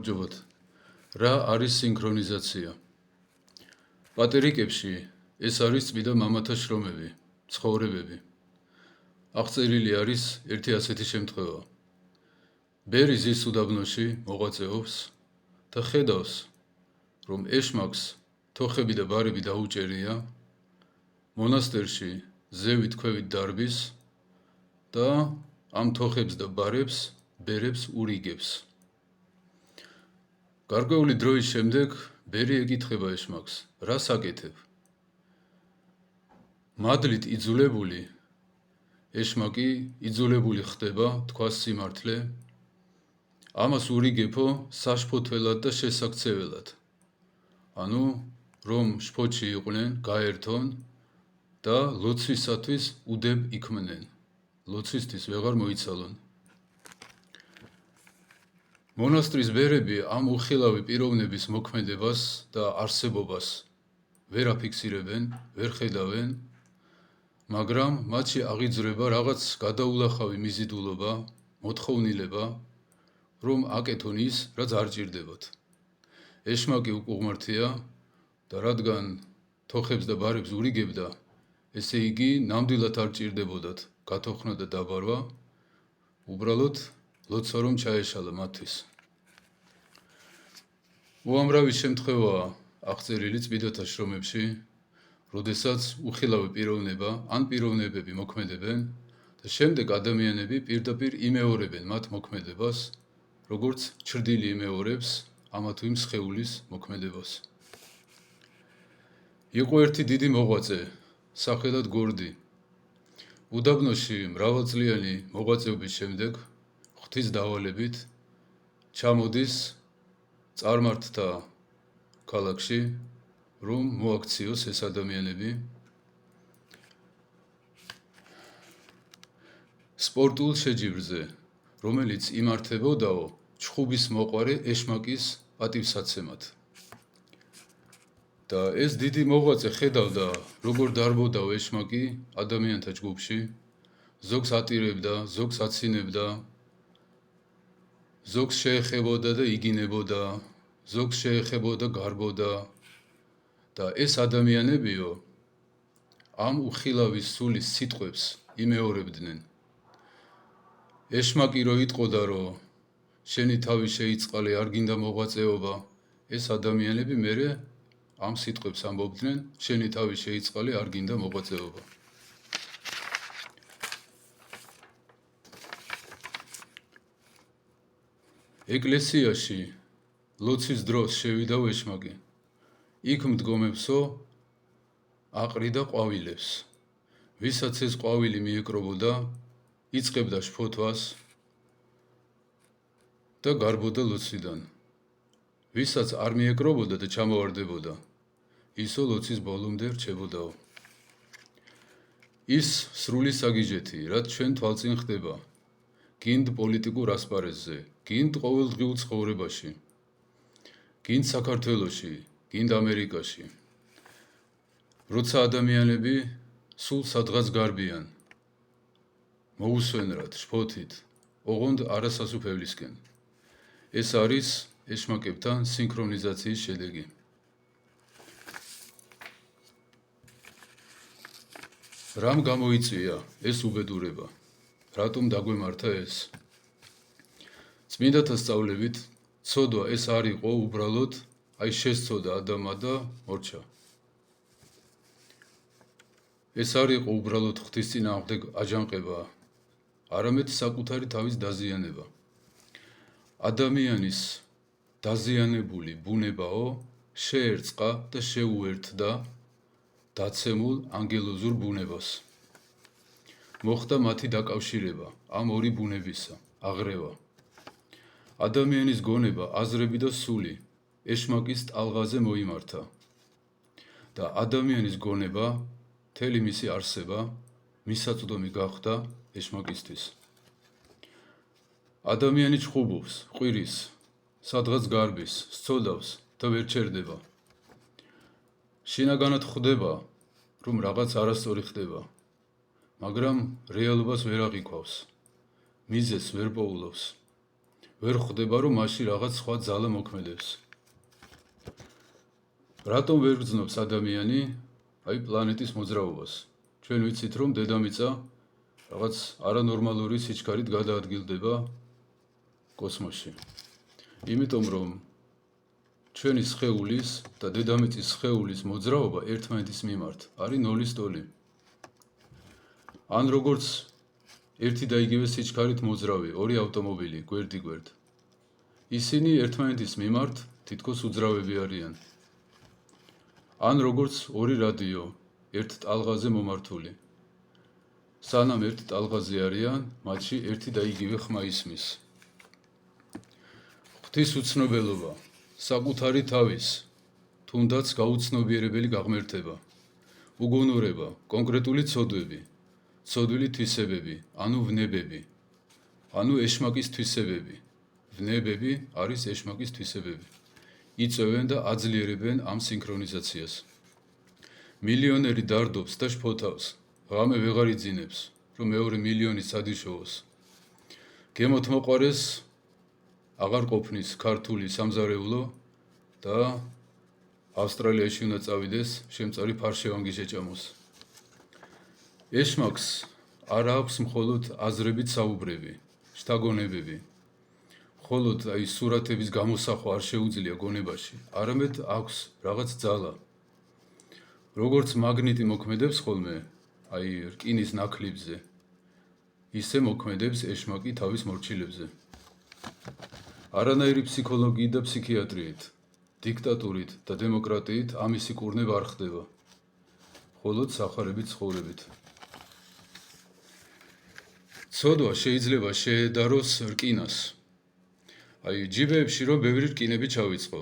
გამარჯობოთ. რა არის სინქრონიზაცია? პატერიკებში ეს არის წმინდა მამათა შრომები, ცხოვრებები. აღწერილი არის ერთი ასეთი შემთხვევა. ბერი ზის უდაბნოში მოღვაწეობს და ხედავს, რომ ეშმაკს თოხები და ბარები დაუჭერია, მონასტერში ზევით ქვევით დარბის და ამ თოხებს და ბარებს ბერებს ურიგებს. გარკვეული დროის შემდეგ ბერი ეკითხება ეშმაკს, რა საკეთებ? მადლით იძულებული, ეშმაკი იძულებული ხდება თქვას სიმართლე, ამას ურიგებო საშფოთველად და შესაქცეველად. ანუ, რომ შფოთში იყვნენ, გაერთონ და ლოცვისათვის უდებ იქმნენ. ლოცვისთვის ვეღარ მოიცალონ. მონასტრის ბერები ამ უხილავი პიროვნების მოქმედებას და არსებობას ვერ აფიქსირებენ, ვერ ხედავენ, მაგრამ მათში აღიძვრება რაღაც გადაულახავი მიზიდულობა, მოთხოვნილება, რომ აკეთონ ის, რაც არ ჭირდებათ. ეშმაკი უკუღმართია და რადგან თოხებს და ბარებს ურიგებდა, ესე იგი ნამდვილად არ ჭირდებოდათ გათოხნა და დაბარვა, უბრალოდ ლოცვა რომ ჩაეშალა მათთვის. უამრავი შემთხვევაა აღწერილი წმინდათა შრომებში, როდესაც უხილავი პიროვნება ან პიროვნებები მოქმედებენ და შემდეგ ადამიანები პირდაპირ იმეორებენ მათ მოქმედებას, როგორც ჩრდილი იმეორებს ამა თუ იმ სხეულის მოქმედებას. იყო ერთი დიდი მოღვაწე, სახელად გორდი. უდაბნოში მრავალწლიანი მოღვაწეობის შემდეგ, ღვთის დავალებით, ჩამოდის წარმართთა ქალაქში, რომ მოაქციოს ეს ადამიანები სპორტულ შეჯიბრზე, რომელიც იმართებოდაო ჩხუბის მოყვარე ეშმაკის პატივსაცემად. და ეს დიდი მოღვაწე ხედავდა, როგორ დარბოდაო ეშმაკი ადამიანთა ჯგუფში, ზოგს ატირებდა, ზოგს აცინებდა, ზოგს შეეხებოდა და იგინებოდა, ზოგს შეეხებოდა გარბოდა და ეს ადამიანებიო ამ უხილავის სულის სიტყვებს იმეორებდნენ. ეშმაკი რო იტყოდა, რომ შენი თავი შეიწყალე, არ გინდა მოღვაწეობა, ეს ადამიანები მერე ამ სიტყვებს ამბობდნენ, შენი თავი შეიწყალე, არ გინდა მოღვაწეობა. ეკლესიაში ლოცვის დროს შევიდა ეშმაკი. იქ მდგომებსო აყრიდა ყვავილებს. ვისაც ეს ყვავილი მიეკრობოდა, იწყებდა შფოთვას და გარბოდა ლოცვიდან. ვისაც არ მიეკრობოდა და ჩამოვარდებოდა, ისო ლოცვის ბოლომდე რჩებოდაო. ის სრული საგიჟეთი, რაც ჩვენ თვალწინ ხდება, გინდ პოლიტიკურ ასპარეზზე, გინდ ყოველდღიურ ცხოვრებაში, გინდ საქართველოში, გინდ ამერიკაში. როცა ადამიანები სულ სადღაც გარბიან, მოусვენრად, შფოთით, ოღონდ არასასუფევლისკენ. ეს არის ეშმაკებთან სინქრონიზაციის შედეგი. რამ გამოიწვია ეს უბედურება? რატომ დაგვემართა ეს? წმინდათა სწავლებით, ცოდვა ეს არ იყო უბრალოდ აი შესწოდა ადამა და მორჩა. ეს არ იყო უბრალოდ ღვთის წინააღმდეგ აჯანყება, არამედ საკუთარი თავის დაზიანება. ადამიანის დაზიანებული ბუნებაო შეერწყა და შეუერთდა დაცემულ ანგელოზურ ბუნებას. მოხდა მათი დაკავშირება ამ ორი ბუნებისა, აღრევა. ადამიანის გონება, აზრები და სული ეშმაკის ტალღაზე მოიმართა და ადამიანის გონება, მთელი მისი არსება, მისაწვდომი გახდა ეშმაკისთვის. ადამიანი ჩხუბობს, ყვირის, სადღაც გარბის, სცოდავს და ვერ ჩერდება. შინაგანად ხვდება, რომ რაღაც არასწორი ხდება, მაგრამ რეალობას ვერ აღიქვავს, მიზეზს ვერ პოულობს. ვერ ხვდება, რომ მასში რაღაც სხვა ძალა მოქმედებს. რატომ ვერ გრძნობს ადამიანი აი პლანეტის მოძრაობას? ჩვენ ვიცით, რომ დედამიწა რაღაც არანორმალური სიჩქარით გადაადგილდება კოსმოსში. იმიტომ რომ ჩვენი სხეულის და დედამიწის სხეულის მოძრაობა ერთმანეთის მიმართ არის ნოლის ტოლი. ან როგორც ერთი და იგივე სიჩქარით მოძრავი ორი ავტომობილი გვერდ-იგვერდ. ისინი ერთმანეთის მიმართ თითქოს უძრავები არიან. ან როგორც ორი რადიო ერთ ტალღაზე მომართული. სანამ ერთ ტალღაზე არიან, მათში ერთი და იგივე ხმა ისმის. ღვთის უცნობელობა, საკუთარი თავის, თუნდაც გაუცნობიერებელი აღმერთება, უგუნურება, კონკრეტული ცოდვები, ცოდვილი თვისებები, ანუ ვნებები, ანუ ეშმაკის თვისებები. ვნებები არის ეშმაკის თვისებები. იწევენ და აძლიერებენ ამ სინქრონიზაციას. მილიონერი დარდობს და შფოთავს, ღამე ვეღარ იძინებს, რომ მეორე მილიონი სადიშოვოს. გემოთ მოყვარეს აღარ ყოფნის ქართული სამზარეულო და ავსტრალიაში უნდა წავიდეს შემწარი ფარშევანგი შეჭამოს. ეშმაკს არ აქვს მხოლოდ აზრებით საუბრები, შთაგონებები. მხოლოდ აი სურათების გამოსახვა არ შეუძლია გონებაში, არამედ აქვს რაღაც ძალა. როგორც მაგნიტი მოქმედებს ხოლმე, აი რკინის ნაკლიბზე, ისე მოქმედებს ეშმაკი თავის მორჩილებზე. არანაირი ფსიქოლოგიით და ფსიქიატრიით, დიქტატურით და დემოკრატიით ამისი კურნება არ ხდება, მხოლოდ სახარებით ცხოვრებით. ცოდვა შეიძლება შეედაროს რკინას. აი ჯიბეებში რომ ბევრი რკინები ჩავიწყო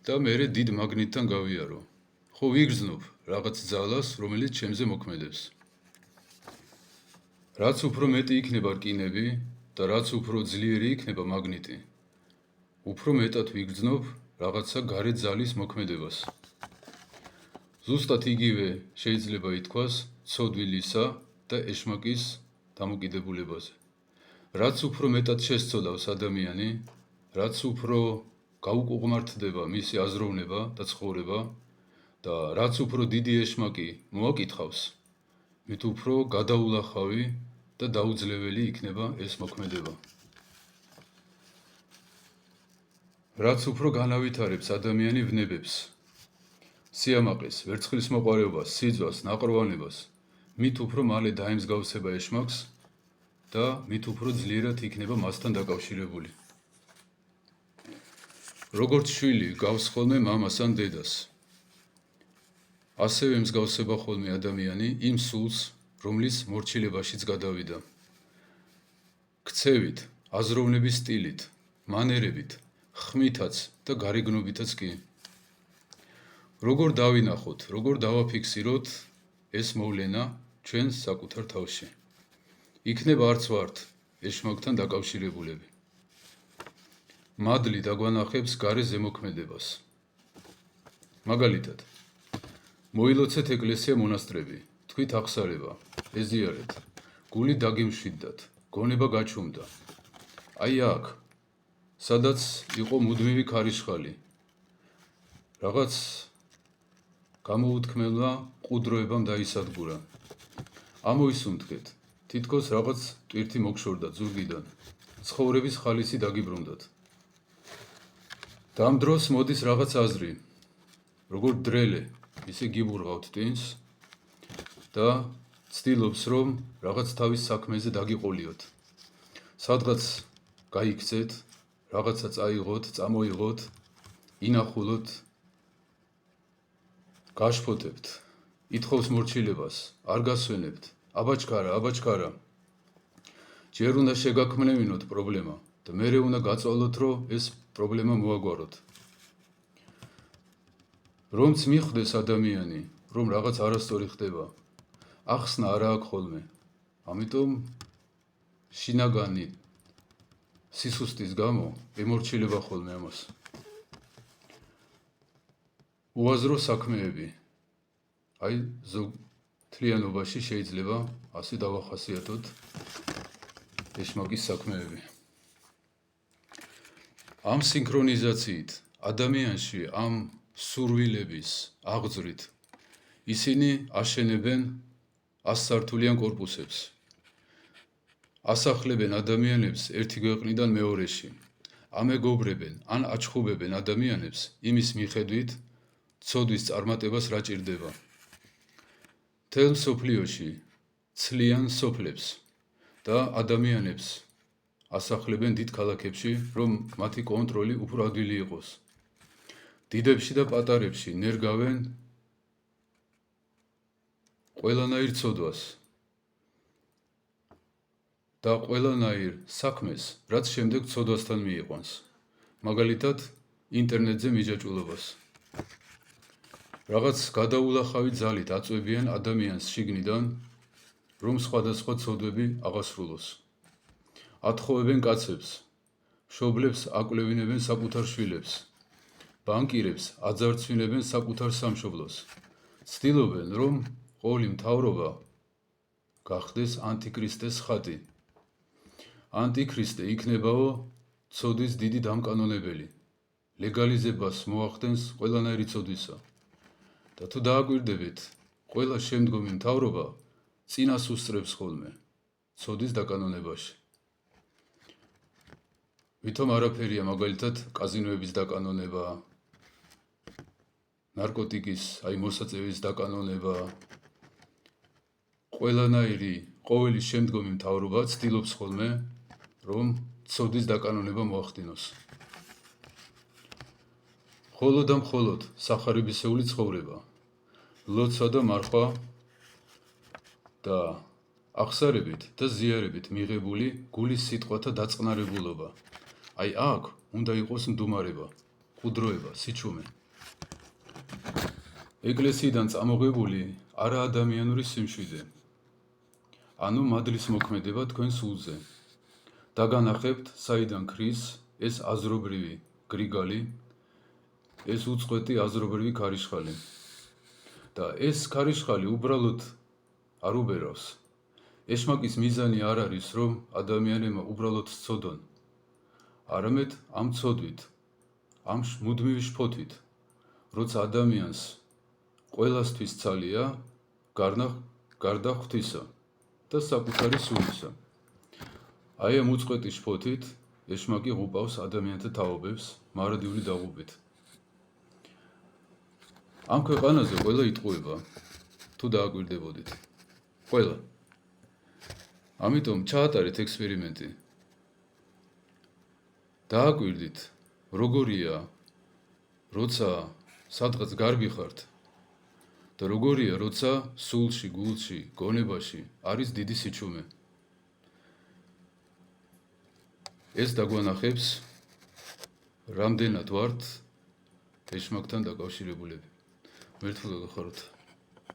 და მერე დიდ მაგნიტთან გავიარო. ხო ვიგრძნობ რაღაც ძალას, რომელიც ჩემზე მოქმედებს. რაც უფრო მეტი იქნება რკინები და რაც უფრო ძლიერი იქნება მაგნიტი, უფრო მეტად ვიგრძნობ რაღაცა გარე ძალის მოქმედებას. ზუსტად იგივე შეიძლება ითქვას ცოდვილისა და ეშმაკის დამოკიდებულებაზე. რაც უფრო მეტად შესწოდავს ადამიანი, რაც უფრო გაუკუღმართდება მისი აზროვნება და ცხოვრება და რაც უფრო დიდი ეშმაკი მოაკითხავს, მით უფრო გადაულახავი და დაუძლეველი იქნება ეს მოქმედება. რაც უფრო განავითარებს ადამიანი ვნებებს, სიამაყეს, ვერცხლის მოყვარეობას, სიძვას, ნაყრვანებას, მით უფრო მალე დაემსგავსება ეშმაკს და მით უფრო ძლიერად იქნება მასთან დაკავშირებული. როგორც შვილი გავს ხოლმე მამას ან დედას, ასევე მსგავსება ხოლმე ადამიანი იმ სულს, რომლის მორჩილებაშიც გადავიდა. ქცევით, აზროვნების სტილით, მანერებით, ხმითაც და გარეგნობითაც კი. როგორ დავინახოთ, როგორ დავაფიქსიროთ ეს მოვლენა ჩვენს საკუთარ თავში. იქნებ არც ვართ ეშმაკთან დაკავშირებულები. მადლი დაგვანახებს გარე ზემოქმედებას. მაგალითად, მოილოცეთ ეკლესია მონასტრები, თქვით აღსარება, ეზიარეთ, გული დაგიმშვიდდათ, გონება გაჩუმდა. აი აქ, სადაც იყო მუდმივი ქარიშხალი, რაღაც გამოუთქმელმა მყუდროებამ დაისადგურა. ამოისუნთქეთ, თითქოს რაღაც ტვირთი მოგშორდათ ზურგიდან, ცხოვრების ხალისი დაგიბრუნდათ. და ამ დროს მოდის რაღაც აზრი, როგორ დრელე, ისე გიბურღავთ ტვინს და ცდილობს, რომ რაღაც თავის საქმეზე დაგიყოლიოთ. სადღაც გაიქცეთ, რაღაცა წაიღოთ, წამოიღოთ, ინახულოთ, გაშფოთებთ, ითხოვს მორჩილებას, არ გასვენებთ, აბაჩქარა, აბაჩქარა. ჯერ უნდა შეგაქმნევინოთ პრობლემა და მერე უნდა გაწვალოთ, რომ ეს პრობლემა მოაგვაროთ. რომც მიხვდეს ადამიანი, რომ რაღაც არასწორი ხდება, ახსნა არა აქვს ხოლმე. ამიტომ შინაგანი სისუსტის გამო ემორჩილება ხოლმე ამას. უაზრო საქმეები. აი ზოგ თლიანობაში შეიძლება ასე დავახასიათოთ ეშმაკის საქმეები. ამ სინქრონიზაციით ადამიანში ამ სურვილების აღძვრით ისინი აშენებენ 100 სართულიან კორპუსებს. ასახლებენ ადამიანებს ერთი ქვეყნიდან მეორეში. ამეგობრებენ ან აჩხუბებენ ადამიანებს იმის მიხედვით, ცოდვის წარმატებას რა ჭირდება. მთელ მსოფლიოში ცლიან სოფლებს და ადამიანებს ასახლებენ დიდ ქალაქებში, რომ მათი კონტროლი უფრო ადვილი იყოს. დიდებში და პატარებში ნერგავენ ყველანაირ ცოდვას და ყველანაირ საქმეს, რაც შემდეგ ცოდვასთან მიიყვანს. მაგალითად, ინტერნეტზე მიჯაჭვულობას. რაღაც გადაულახავი ძალით აწვევიან ადამიანს შიგნიდან, რომ სხვადასხვა ცოდვები აღასრულოს. ათხოვებენ კაცებს, მშობლებს აკვლევინებენ საკუთარ შვილებს, ბანკირებს აძარცვინებენ საკუთარ სამშობლოს. ცდილობენ, რომ ყოველი მთავრობა გახდეს ანტიქრისტეს ხატი. ანტიქრისტე იქნებაო ცოდვის დიდი დამკანონებელი. ლეგალიზებას მოახდენს ყველანაირი ცოდვისა. და თუ დააკვირდებით, ყველა შემდგომი მთავრობა წინას უსწრებს ხოლმე ცოდვის დაკანონებაში. ვითომ არაფერია მაგალითად კაზინოების დაკანონება, ნარკოტიკის, მოსაწევის დაკანონება. ყველანაირი ყოველი შემდგომი მთავრობა ცდილობს ხოლმე, რომ ცოდვის დაკანონება მოახდინოს. მხოლოდ და მხოლოდ სახარებისეული ცხოვრება, ლოცვა და მარხვა და აღსარებით და ზიარებით მიღებული გულის სიტყვათა დაწყნარებულობა. აი აქ უნდა იყოს მდუმარება, ყუდროება, სიჩუმე. ეკლესიიდან წამოღებული არაადამიანური სიმშვიდე. ანუ მადლის მოქმედება თქვენ სულზე. დაგანახებთ, საიდან ქრის ეს აზრობრივი გრიგალი, ეს უწყვეტი აზრობრივი ქარიშხალი. და ეს ქარიშხალი უბრალოდ არ უბერავს. ეშმაკის მიზანი არ არის, რომ ადამიანებმა უბრალოდ სცოდონ, არამედ ამ ცოდვით, ამ მუდმივი შფოთვით, როცა ადამიანს ყველასთვის ცალია, გარდა ღვთისა და საკუთარი სულისა. აი ამ უწყვეტი შფოთით ეშმაკი ღუპავს ადამიანთა თაობებს მარადიული დაღუპვით. ამ ქვეყანაზე ყველა იტყუება, თუ დააკვირდებოდით. ყველა. ამიტომ ჩაატარეთ ექსპერიმენტი. დააკვირდით, როგორია, როცა სადღაც გარბი ხართ და როგორია, როცა სულში, გულში, გონებაში არის დიდი სიჩუმე. ეს დაგვანახებს, რამდენად ვართ ეშმაკთან დაკავშირებულები. მერტყველო გახაროთ.